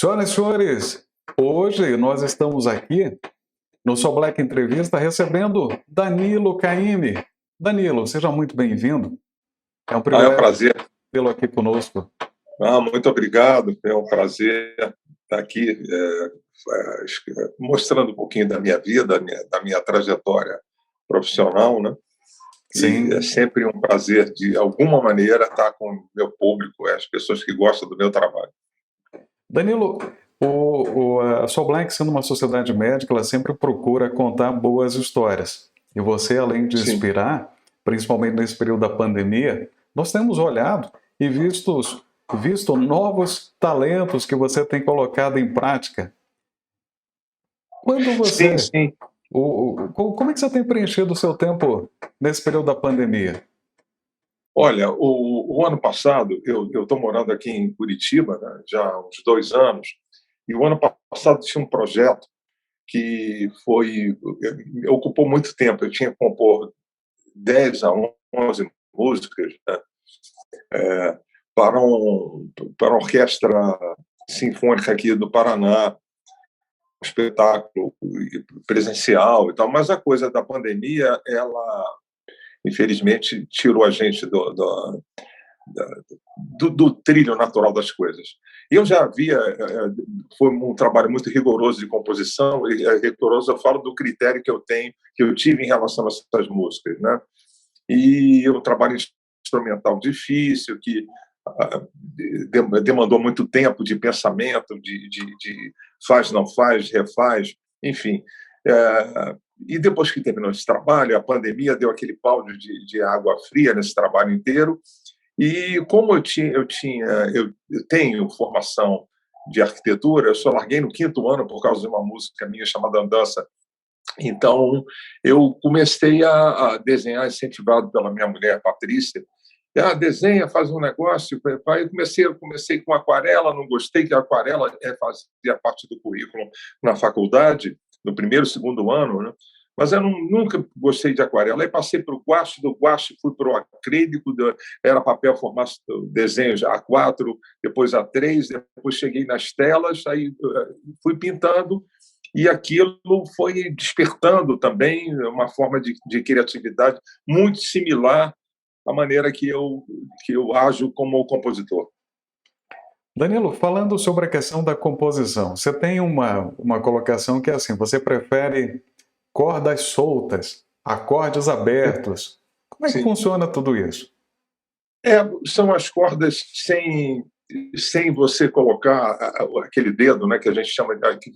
Senhoras e senhores, hoje nós estamos aqui no Sou Black Entrevista recebendo Danilo Caymmi. Danilo, seja muito bem-vindo. É um É um privilégio prazer. tê-lo aqui conosco. Muito obrigado. É um prazer estar aqui mostrando um pouquinho da minha vida, da minha trajetória profissional, né? Sim. E é sempre um prazer, de alguma maneira, estar com o meu público, as pessoas que gostam do meu trabalho. Danilo, a Sou Black, sendo uma sociedade médica, ela sempre procura contar boas histórias. E você, além de Sim. inspirar, principalmente nesse período da pandemia, nós temos olhado e visto novos talentos que você tem colocado em prática. Quando você... Sim. Como é que você tem preenchido o seu tempo nesse período da pandemia? Olha, o ano passado, eu estou morando aqui em Curitiba, né, já há uns 2 anos, e o ano passado tinha um projeto que ocupou muito tempo. Eu tinha que compor 10 a 11 músicas, né, para a Orquestra Sinfônica aqui do Paraná, um espetáculo presencial e tal, mas a coisa da pandemia, ela, infelizmente, tirou a gente do trilho natural das coisas. Eu já havia, foi um trabalho muito rigoroso de composição, e rigoroso eu falo do critério que eu tive em relação a essas músicas, né? E um trabalho instrumental difícil, que demandou muito tempo de pensamento, de faz, não faz, refaz, enfim. E depois que terminou esse trabalho, a pandemia deu aquele balde de água fria nesse trabalho inteiro. E como eu tenho formação de arquitetura, eu só larguei no 5º ano por causa de uma música minha chamada Andança. Então, eu comecei a desenhar, incentivado pela minha mulher, Patrícia. Desenha, faz um negócio. Aí comecei com aquarela, não gostei, que a aquarela fazia parte do currículo na faculdade, no 1º, 2º ano, né? Mas eu nunca gostei de aquarela. Aí passei para o guache, do guache fui para o acrílico, era papel formato desenhos A4, depois A3, depois cheguei nas telas, aí fui pintando, e aquilo foi despertando também uma forma de criatividade muito similar à maneira que eu ajo como compositor. Danilo, falando sobre a questão da composição, você tem uma colocação que é assim, você prefere cordas soltas, acordes abertos. Como é que Sim. funciona tudo isso? São as cordas sem você colocar aquele dedo, né, que a gente chama de, que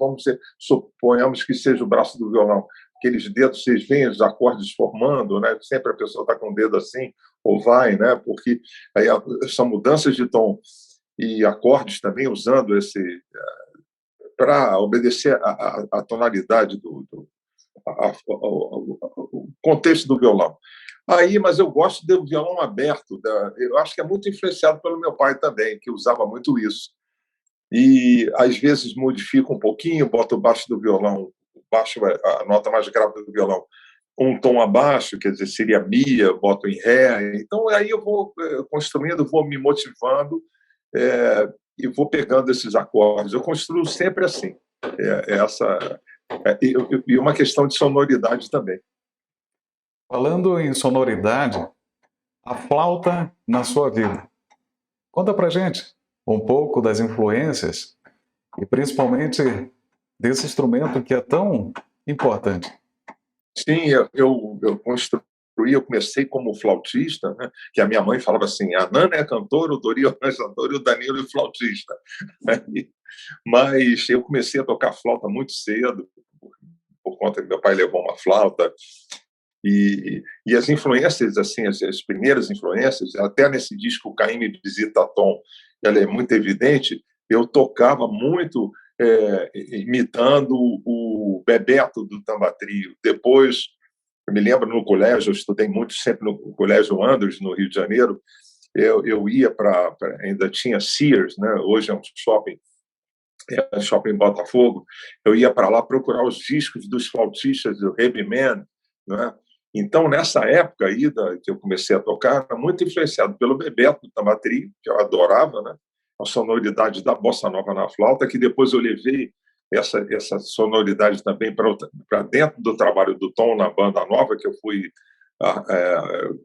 suponhamos que seja o braço do violão, aqueles dedos, vocês veem os acordes formando, né, sempre a pessoa está com o dedo assim, ou vai, né, porque aí são mudanças de tom e acordes também usando esse para obedecer a tonalidade o contexto do violão. Mas eu gosto do violão aberto. Eu acho que é muito influenciado pelo meu pai também, que usava muito isso. E, às vezes, modifica um pouquinho, bota o baixo do violão, a nota mais grave do violão, um tom abaixo, quer dizer, seria mi, boto em ré. Então, aí eu vou construindo, vou me motivando e vou pegando esses acordes. Eu construo sempre assim. E uma questão de sonoridade também. Falando em sonoridade, a flauta na sua vida. Conta pra gente um pouco das influências e principalmente desse instrumento que é tão importante. Sim, eu comecei como flautista, né? Que a minha mãe falava assim, a Nana é cantora, o Dori é organizador e o Danilo é flautista. Mas eu comecei a tocar flauta muito cedo, por conta que meu pai levou uma flauta. E as influências, assim, as primeiras influências, até nesse disco Caymmi Visita Tom, ela é muito evidente. Eu tocava muito imitando o Bebeto do Tamba Trio. Depois, eu me lembro no colégio, eu estudei muito sempre no Colégio Andros, no Rio de Janeiro. Eu ia ainda tinha Sears, né? Hoje é um shopping Botafogo. Eu ia para lá procurar os discos dos flautistas do Heavy Man, né? Então, nessa época aí que eu comecei a tocar, era muito influenciado pelo Bebeto do Tamba Trio, que eu adorava, né? a sonoridade da bossa nova na flauta, que depois eu levei essa sonoridade também para dentro do trabalho do Tom na banda nova, que eu fui,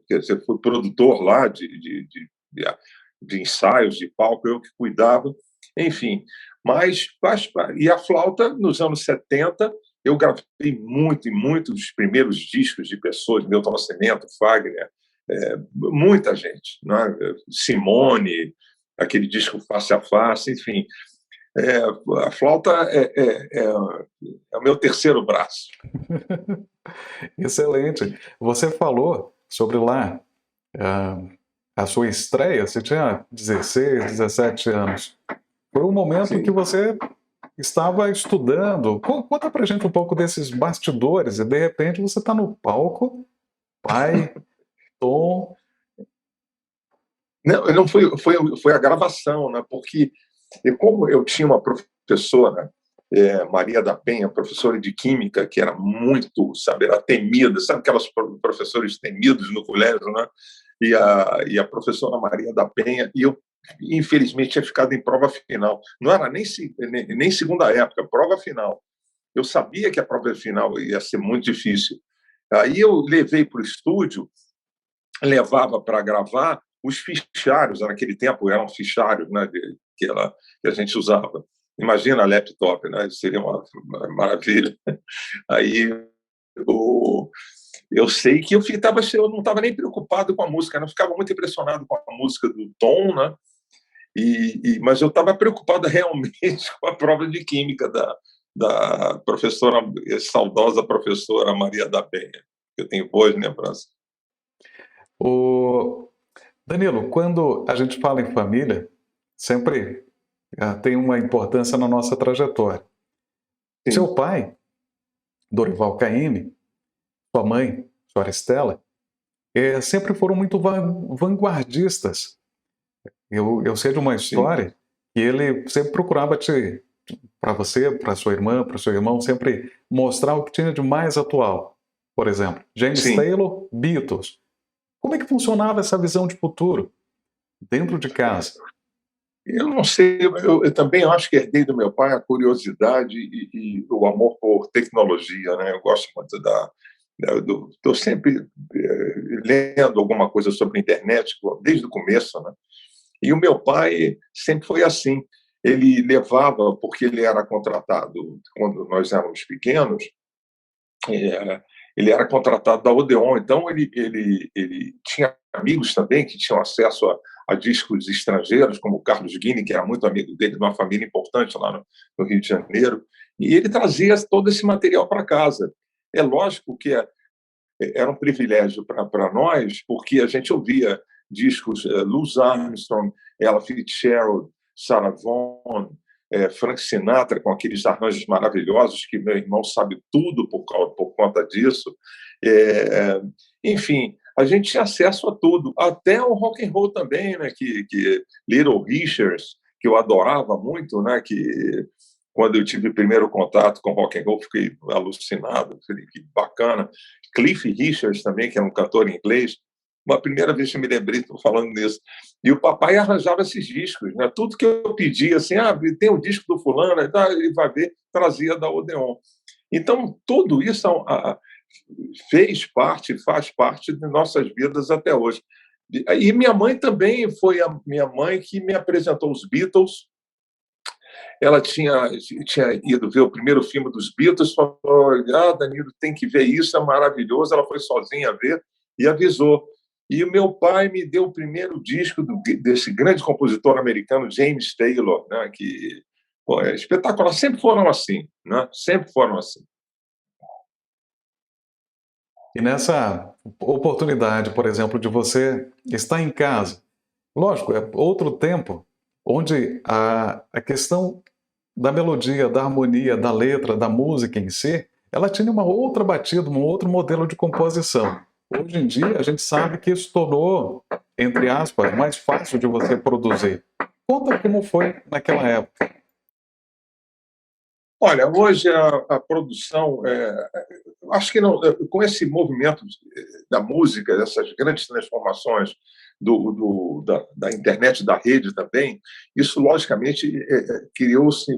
quer dizer, fui produtor lá de ensaios, de palco, eu que cuidava, enfim. E a flauta, nos anos 70, eu gravei muito, e muitos primeiros discos de pessoas, Milton Nascimento, Fagner, muita gente, né? Simone, aquele disco Face a Face, enfim. A flauta é o meu terceiro braço. Excelente. Você falou sobre lá a sua estreia, você tinha 16, 17 anos. Foi um momento Sim. que você estava estudando. Conta pra gente um pouco desses bastidores e de repente você está no palco, pai, Tom. Não foi a gravação, né? Porque como eu tinha uma professora, Maria da Penha, professora de química, que era muito, sabe, era temida, sabe aquelas professores temidos no colégio, né? E a professora Maria da Penha, e eu, infelizmente, tinha ficado em prova final. Não era nem segunda época, prova final. Eu sabia que a prova final ia ser muito difícil. Aí eu levei para o estúdio, levava para gravar os fichários, naquele tempo eram fichários, né, que a gente usava. Imagina laptop, né? Seria uma maravilha. Aí eu sei que eu não estava nem preocupado com a música, não ficava muito impressionado com a música do Tom, né? Mas eu estava preocupado realmente com a prova de química da professora, saudosa professora Maria da Penha. Eu tenho boas lembranças. O Danilo, quando a gente fala em família, sempre tem uma importância na nossa trajetória. Sim. Seu pai, Dorival Caymmi, sua mãe, senhora Estela, sempre foram muito vanguardistas. Eu sei de uma história Sim. que ele sempre procurava para você, para sua irmã, para seu irmão, sempre mostrar o que tinha de mais atual. Por exemplo, James Sim. Taylor, Beatles. Como é que funcionava essa visão de futuro dentro de casa? Eu não sei, eu também acho que herdei do meu pai a curiosidade e o amor por tecnologia, né? Eu gosto muito estou sempre lendo alguma coisa sobre a internet desde o começo, né? E o meu pai sempre foi assim. Ele levava, porque ele era contratado quando nós éramos pequenos, ele era contratado da Odeon, então ele tinha amigos também que tinham acesso a discos estrangeiros, como o Carlos Guini, que era muito amigo dele, de uma família importante lá no Rio de Janeiro, e ele trazia todo esse material para casa. É lógico que era um privilégio para nós, porque a gente ouvia discos Louis Armstrong, Ella Fitzgerald, Sarah Vaughan, Frank Sinatra, com aqueles arranjos maravilhosos, que meu irmão sabe tudo por conta disso. Enfim, a gente tinha acesso a tudo, até o rock and roll também, né? Que Little Richards, que eu adorava muito, né? Que quando eu tive o primeiro contato com rock and roll, fiquei alucinado, falei, que bacana. Cliff Richards também, que é um cantor inglês. Uma primeira vez que eu me lembrei, estou falando nisso. E o papai arranjava esses discos, né? Tudo que eu pedia, assim, tem o disco do fulano, ele vai ver, trazia da Odeon. Então, tudo isso faz parte de nossas vidas até hoje. E minha mãe também foi a minha mãe que me apresentou os Beatles. Ela tinha ido ver o primeiro filme dos Beatles, falou: Danilo, tem que ver isso, é maravilhoso. Ela foi sozinha ver e avisou. E o meu pai me deu o primeiro disco desse grande compositor americano, James Taylor, né, que é espetacular. Sempre foram assim, né? Sempre foram assim. E nessa oportunidade, por exemplo, de você estar em casa, lógico, é outro tempo onde a questão da melodia, da harmonia, da letra, da música em si, ela tinha uma outra batida, um outro modelo de composição. Hoje em dia, a gente sabe que isso tornou, entre aspas, mais fácil de você produzir. Conta como foi naquela época. Olha, hoje a produção, acho que não, com esse movimento da música, dessas grandes transformações da internet, da rede também, isso, logicamente, criou-se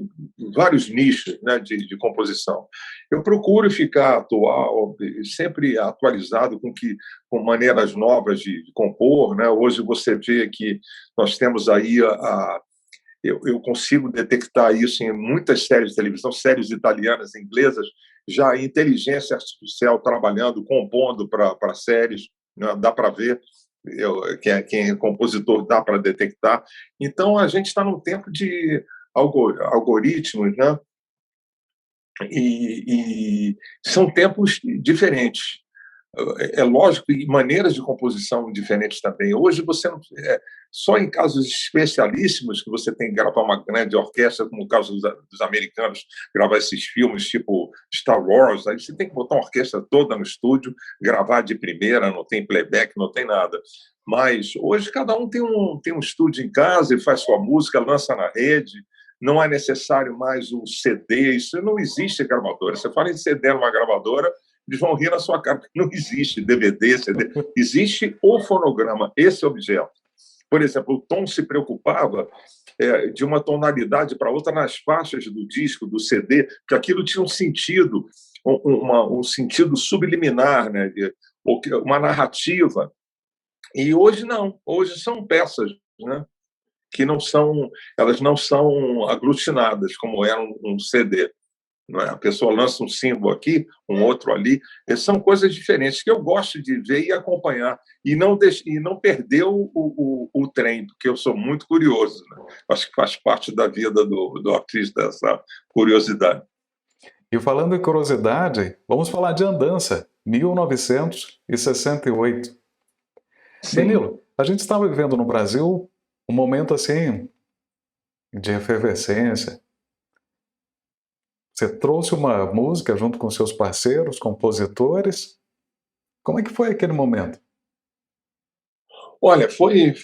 vários nichos, né, de composição. Eu procuro ficar atual, sempre atualizado com maneiras novas de compor, né? Hoje você vê que nós temos aí eu consigo detectar isso em muitas séries de televisão, séries italianas, inglesas, já a inteligência artificial trabalhando, compondo para séries, né? Dá para ver, quem é compositor dá para detectar. Então, a gente está num tempo de algoritmos, né? E são tempos diferentes. É lógico, e maneiras de composição diferentes também. Hoje, você não, só em casos especialíssimos que você tem que gravar uma grande orquestra, como o caso dos americanos, gravar esses filmes tipo Star Wars, aí você tem que botar uma orquestra toda no estúdio, gravar de primeira, não tem playback, não tem nada. Mas hoje cada um tem um estúdio em casa e faz sua música, lança na rede, não é necessário mais um CD, isso não existe gravadora. Você fala em CD numa gravadora, eles vão rir na sua cara, porque não existe DVD, CD. Existe o fonograma, esse objeto. Por exemplo, o Tom se preocupava de uma tonalidade para outra nas faixas do disco, do CD, porque aquilo tinha um sentido, um sentido subliminar, né? Uma narrativa. E hoje não, hoje são peças, né? Que elas não são aglutinadas, como era um CD. Não é? A pessoa lança um símbolo aqui, um outro ali. São coisas diferentes que eu gosto de ver e acompanhar e não perder o trem, porque eu sou muito curioso. Né? Acho que faz parte da vida do artista essa curiosidade. E falando em curiosidade, vamos falar de Andança, 1968. Sim. Danilo, a gente estava vivendo no Brasil um momento assim de efervescência. Você trouxe uma música junto com seus parceiros, compositores. Como é que foi aquele momento? Olha, foi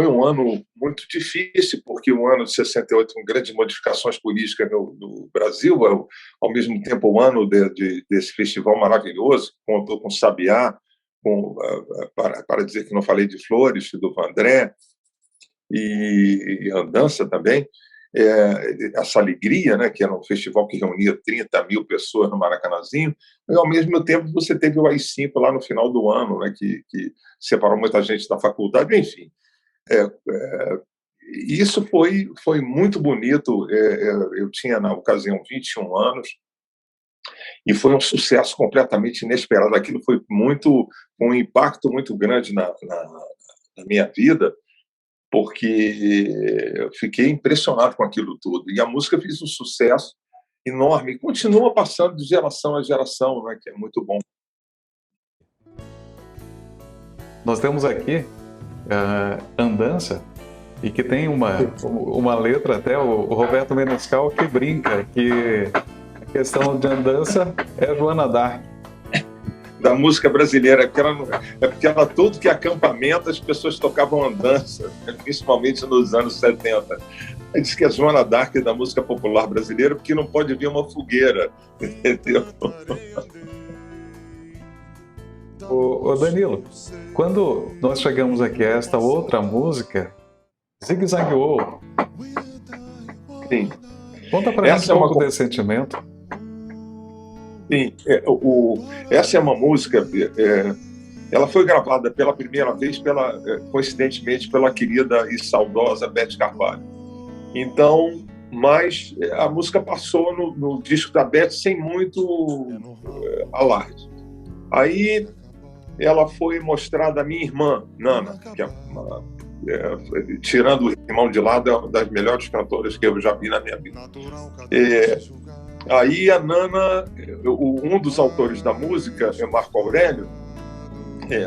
um ano muito difícil, porque o ano de 68 com grandes modificações políticas no Brasil, ao mesmo tempo o ano desse festival maravilhoso, que contou com Sabiá, para dizer que não falei de Flores, do Vandré, e Andança também. Essa alegria, né, que era um festival que reunia 30 mil pessoas no Maracanãzinho, e ao mesmo tempo você teve o AI-5 lá no final do ano, né, que separou muita gente da faculdade, enfim. Isso foi muito bonito. Eu tinha, na ocasião, 21 anos, e foi um sucesso completamente inesperado. Aquilo foi um impacto muito grande na minha vida, porque eu fiquei impressionado com aquilo tudo. E a música fez um sucesso enorme e continua passando de geração a geração, né, que é muito bom. Nós temos aqui Andança, e que tem uma letra, até o Roberto Menescal que brinca que a questão de Andança é a Joana d'Arc. Da música brasileira, porque ela tudo que é acampamento, as pessoas tocavam Andança, principalmente nos anos 70. Ele diz que é Joana d'Arc da música popular brasileira, porque não pode vir uma fogueira, entendeu? Ô Danilo, quando nós chegamos aqui a esta outra música, Zigue-Zagueou. Sim. Conta pra gente um pouco desse sentimento. Sim, essa é uma música, ela foi gravada pela primeira vez, coincidentemente, pela querida e saudosa Beth Carvalho. Então, mas a música passou no disco da Beth sem muito alarde. Aí ela foi mostrada à minha irmã, Nana, que tirando o irmão de lado, é uma das melhores cantoras que eu já vi na minha vida. Aí a Nana, um dos autores da música é Marco Aurélio,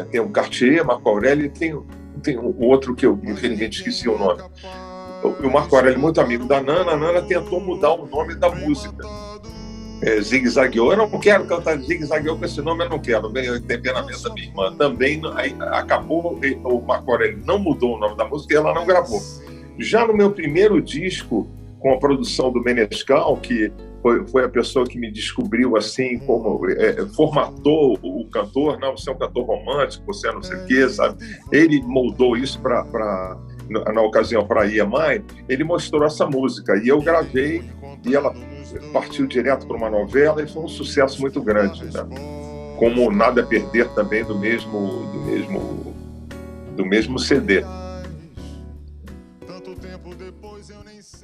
tem o Cartier, Marco Aurélio, e tem um outro que eu infelizmente esqueci o nome. O Marco Aurélio, muito amigo da Nana, a Nana tentou mudar o nome da música. Zigue-Zagueou, eu não quero cantar Zigue-Zagueou com esse nome, eu não quero. Eu tenho pena da minha irmã. Também aí acabou, o Marco Aurélio não mudou o nome da música e ela não gravou. Já no meu primeiro disco, com a produção do Menescal, que foi a pessoa que me descobriu assim, como formatou o cantor. Não, você é um cantor romântico, você é não sei o quê, sabe? Ele moldou isso na ocasião para a EMI, ele mostrou essa música e eu gravei e ela partiu direto para uma novela e foi um sucesso muito grande, né? Como Nada a Perder também do mesmo CD.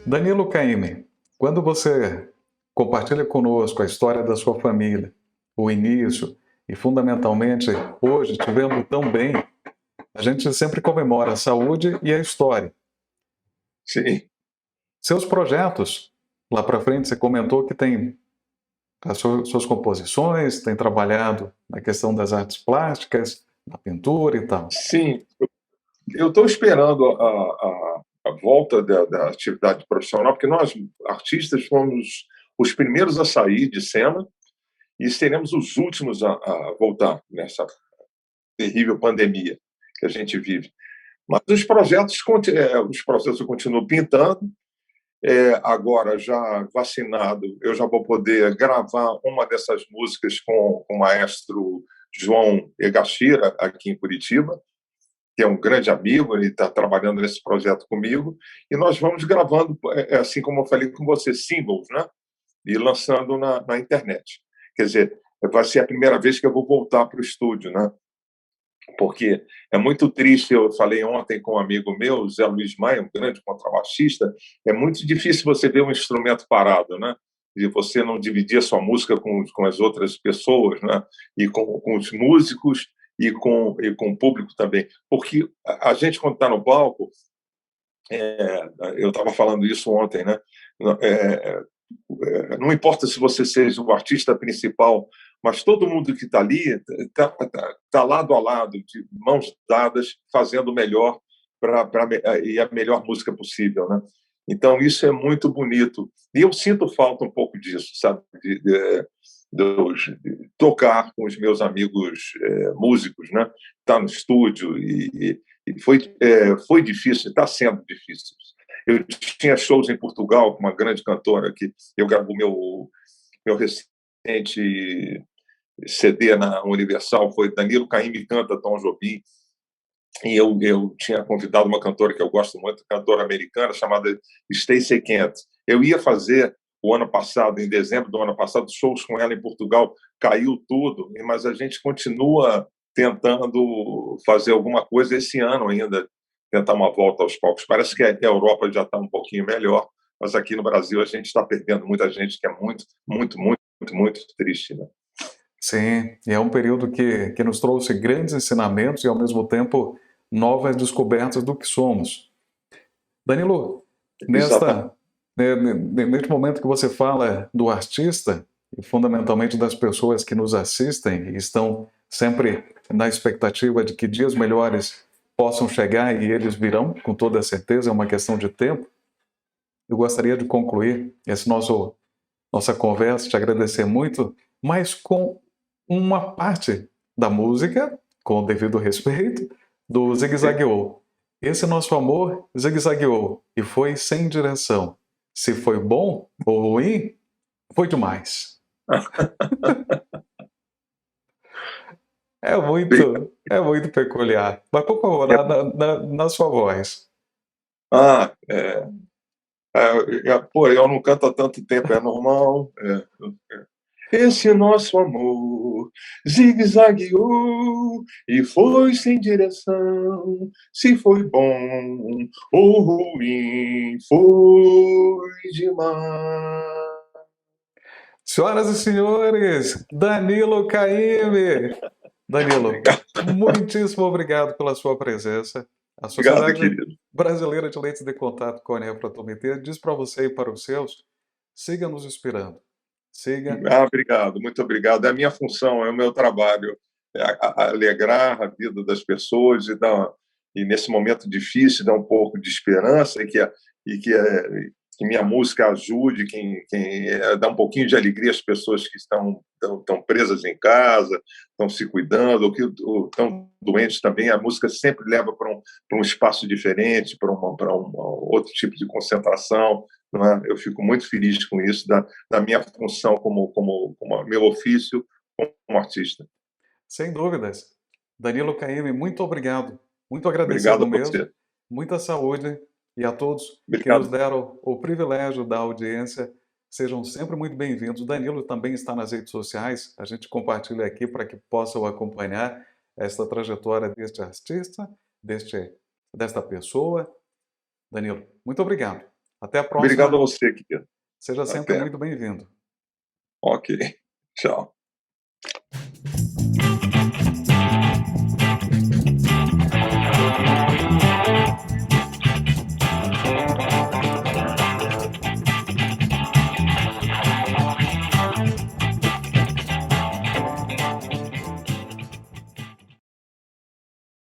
Danilo Caymmi, quando você compartilha conosco a história da sua família, o início e, fundamentalmente, hoje, te vendo tão bem, a gente sempre comemora a saúde e a história. Sim. Seus projetos, lá para frente, você comentou que tem as suas composições, tem trabalhado na questão das artes plásticas, na pintura e tal. Sim, eu estou esperando a volta da atividade profissional, porque nós, artistas, fomos os primeiros a sair de cena e seremos os últimos a voltar nessa terrível pandemia que a gente vive. Mas os projetos eu continuo pintando. Agora, já vacinado, eu já vou poder gravar uma dessas músicas com o maestro João Egashira, aqui em Curitiba, que é um grande amigo, ele está trabalhando nesse projeto comigo, e nós vamos gravando, assim como eu falei com você, singles, né? E lançando na internet. Quer dizer, vai ser a primeira vez que eu vou voltar para o estúdio, né? Porque é muito triste, eu falei ontem com um amigo meu, Zé Luiz Maia, um grande contrabaixista, é muito difícil você ver um instrumento parado, né? E você não dividir a sua música com as outras pessoas, né? E com os músicos e com o público também. Porque a gente, quando está no palco, eu estava falando isso ontem, né? Não importa se você seja o artista principal, mas todo mundo que está ali está lado a lado, de mãos dadas, fazendo o melhor e a melhor música possível, né? Então, isso é muito bonito. E eu sinto falta um pouco disso, sabe? De tocar com os meus amigos músicos, né? Estar no estúdio. E foi difícil, está sendo difícil. Eu tinha shows em Portugal com uma grande cantora que eu gravo meu recente CD na Universal, foi Danilo Caymmi canta Tom Jobim, e eu tinha convidado uma cantora que eu gosto muito, cantora americana, chamada Stacey Kent. Eu ia fazer o ano passado, em dezembro do ano passado, shows com ela em Portugal, caiu tudo, mas a gente continua tentando fazer alguma coisa esse ano ainda, tentar uma volta aos palcos. Parece que a Europa já está um pouquinho melhor, mas aqui no Brasil a gente está perdendo muita gente, que é muito, muito, muito, muito, muito triste, né? Sim, e é um período que nos trouxe grandes ensinamentos e, ao mesmo tempo, novas descobertas do que somos. Danilo, Exatamente. neste momento que você fala do artista, e fundamentalmente das pessoas que nos assistem e estão sempre na expectativa de que dias melhores possam chegar e eles virão, com toda certeza, é uma questão de tempo, eu gostaria de concluir nossa conversa, te agradecer muito, mas com uma parte da música, com o devido respeito, do Zig Zagueou. Esse nosso amor zigue-zagueou e foi sem direção. Se foi bom ou ruim, foi demais. É muito peculiar. Mas, por favor, na sua voz. Pô, eu não canto há tanto tempo, é normal. Esse nosso amor zigue-zagueou e foi sem direção. Se foi bom ou ruim, foi demais. Senhoras e senhores, Danilo Caymmi. Danilo, Obrigado, muitíssimo obrigado pela sua presença. A obrigado, Sociedade querido. Brasileira de Leitos de Contato com a Nefrotometria diz para você e para os seus, siga nos inspirando. Siga. Obrigado, muito obrigado. É a minha função, é o meu trabalho, alegrar a vida das pessoas e nesse momento difícil, dar um pouco de esperança que minha música ajude, dá um pouquinho de alegria às pessoas que estão presas em casa, estão se cuidando, ou que estão doentes também. A música sempre leva para um espaço diferente, para um outro tipo de concentração, não é? Eu fico muito feliz com isso, da minha função como meu ofício como artista. Sem dúvidas. Danilo Caymmi, muito obrigado. Muito Obrigado agradecido a mesmo. você. Muita saúde e a todos que nos Obrigado. deram o privilégio da audiência, sejam sempre muito bem-vindos. O Danilo também está nas redes sociais, a gente compartilha aqui para que possam acompanhar esta trajetória deste artista, desta pessoa. Danilo, muito obrigado. Até a Obrigado a próxima. você, querido. Seja sempre Até. muito bem-vindo. Ok. Tchau.